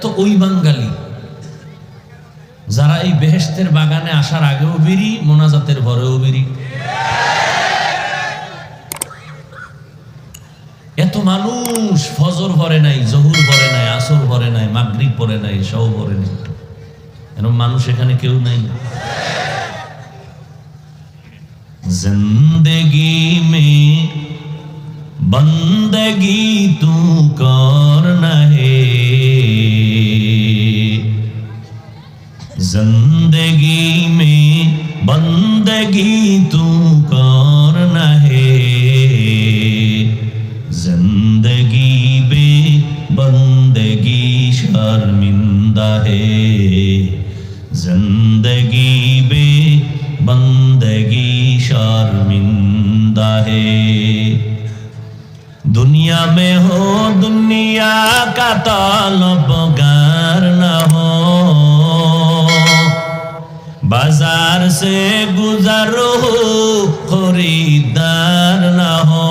তো ওই বাঙালি যারা এই বেহেশতের বাগানে আসার আগেও বিড়ি, মোনাজাতের পরেও বিড়ি। এত মানুষ ফজর পড়ে নাই, জহুর পড়ে নাই, আসর পড়ে নাই, মাগরিব পড়ে নাই, এশাও পড়ে নাই, এরকম মানুষ এখানে কেউ নাই। जिंदगी में बंदगी तू करना है, जिंदगी में बंदगी तू करना है, जिंदगी बे बंदगी शर्मिंदा है, जिंदगी बे बंदगी शर्मिंदा है। दुनिया में हो दुनिया का तलबगार न हो, बाजार से गुजर हो खरीदार न हो,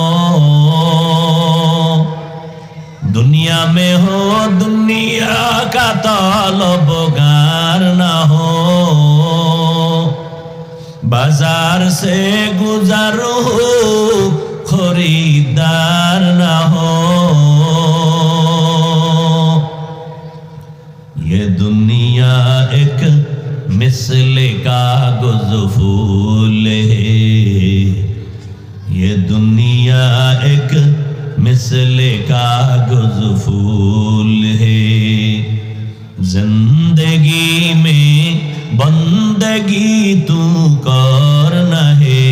दुनिया में हो दुनिया का तलबगार न हो, बाजार से गुजर हो खरीदार ना हो, ये दुनिया एक मिसले कागज फूल है, ये दुनिया एक मिसले कागज फूल है, जिंदगी में बंदगी तू करना है,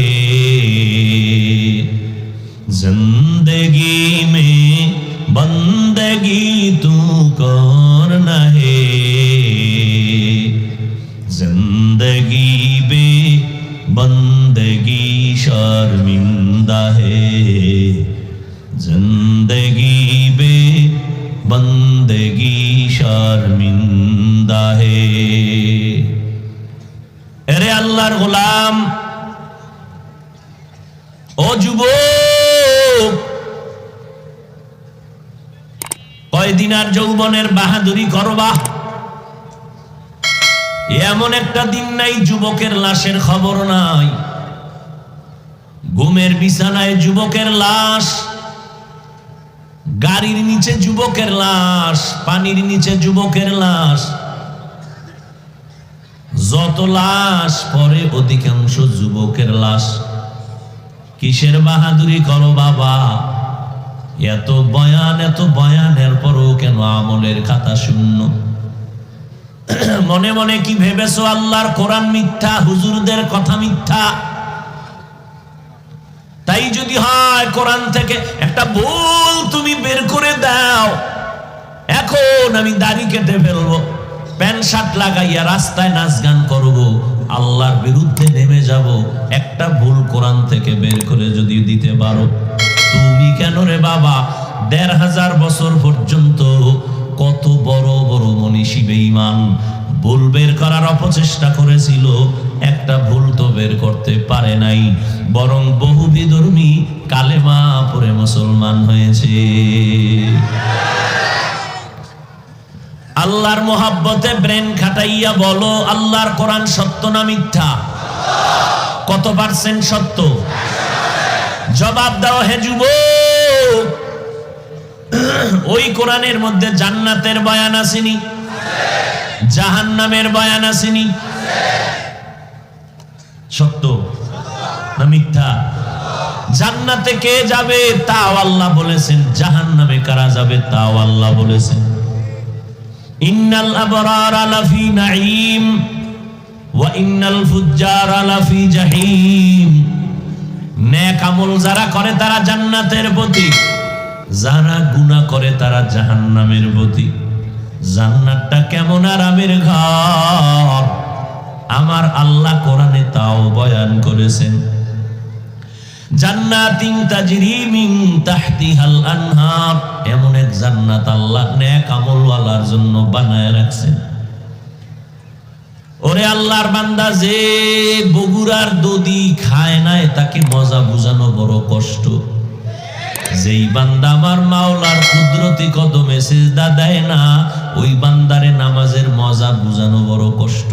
जिंदगी में बंदगी तू करना है, जिंदगी बे बंदगी शर्मिंदा है, जिंदगी बे बंदगी शर्मिंदा है। এরে আল্লাহর গোলাম, ও যুবক, কয়দিন আর যৌবনের বাহাদুরি করবা? এমন একটা দিন নাই যুবকের লাশের খবর নাই। ঘুমের বিছানায় যুবকের লাশ, গাড়ির নিচে যুবকের লাশ, পানির নিচে যুবকের লাশ। যত লাশ পরে অধিকাংশ যুবকের লাশ। কিসের বাহাদুরি করো বাবা? এত বয়ানের পরও কেন আমলের খাতা শূন্য? মনে মনে কি ভেবেছো আল্লাহর কোরআন মিথ্যা, হুজুরদের কথা মিথ্যা? তাই যদি হয় কোরআন থেকে একটা ভুল তুমি বের করে দাও, এখন আমি দাড়ি কেটে ফেলবো, প্যান্ট শার্ট লাগাইয়া রাস্তায় নাচ গান করবো, আল্লাহর বিরুদ্ধে নেমে যাব, একটা ভুল কোরআন থেকে বের করে যদি দিতে পারো, তুমি কেন রে বাবা ১৫০০ বছর পর্যন্ত কত বড় বড় মনীষী বেঈমান ভুল বের করার অপচেষ্টা করেছিল, একটা ভুল তো বের করতে পারে নাই, বরং বহু বিধর্মী কালেমা পড়ে মুসলমান হয়েছে। আল্লাহর মোহাব্বতে ব্রেন খাটাইয়া বলো, আল্লাহর কোরআন সত্য না মিথ্যা? কত পার্সেন্ট সত্য? জবাব দাও হে যুবক। ওই কোরআনের মধ্যে জান্নাতের বয়ান আসেনি? জাহান্নামের বয়ান আসেনি? সত্য না মিথ্যা? জান্নাতে কে যাবে তাও আল্লাহ বলেছেন, জাহান্নামে কারা যাবে তাও আল্লাহ বলেছেন। ইন্নাল আবরারা লাফি নাঈম ওয়া ইন্নাল ফুজ্জারা লাফি জাহিম। নেক আমল যারা করে তারা জান্নাতের পথিক, যারা গুনাহ করে তারা জাহান্নামের পথিক। জান্নাতটা কেমন আরামের ঘর আমার আল্লাহ কোরআনে তাও বয়ান করেছেন। জান্নাতিন তাজরি মিন তাহতিহাল আনহার, এমন এক জান্নাত আল্লাহ নেক আমলওয়ালার জন্য বানায় রাখছেন। ওরে আল্লাহর বান্দা, যে বগুড়ার দধি খায় নাই তাকে মজা বুঝানো বড় কষ্ট। যেই বান্দা আমার মাওলার কুদরতি কদমে সিজদা দেয় না, ওই বান্দারে নামাজের মজা বুঝানো বড় কষ্ট।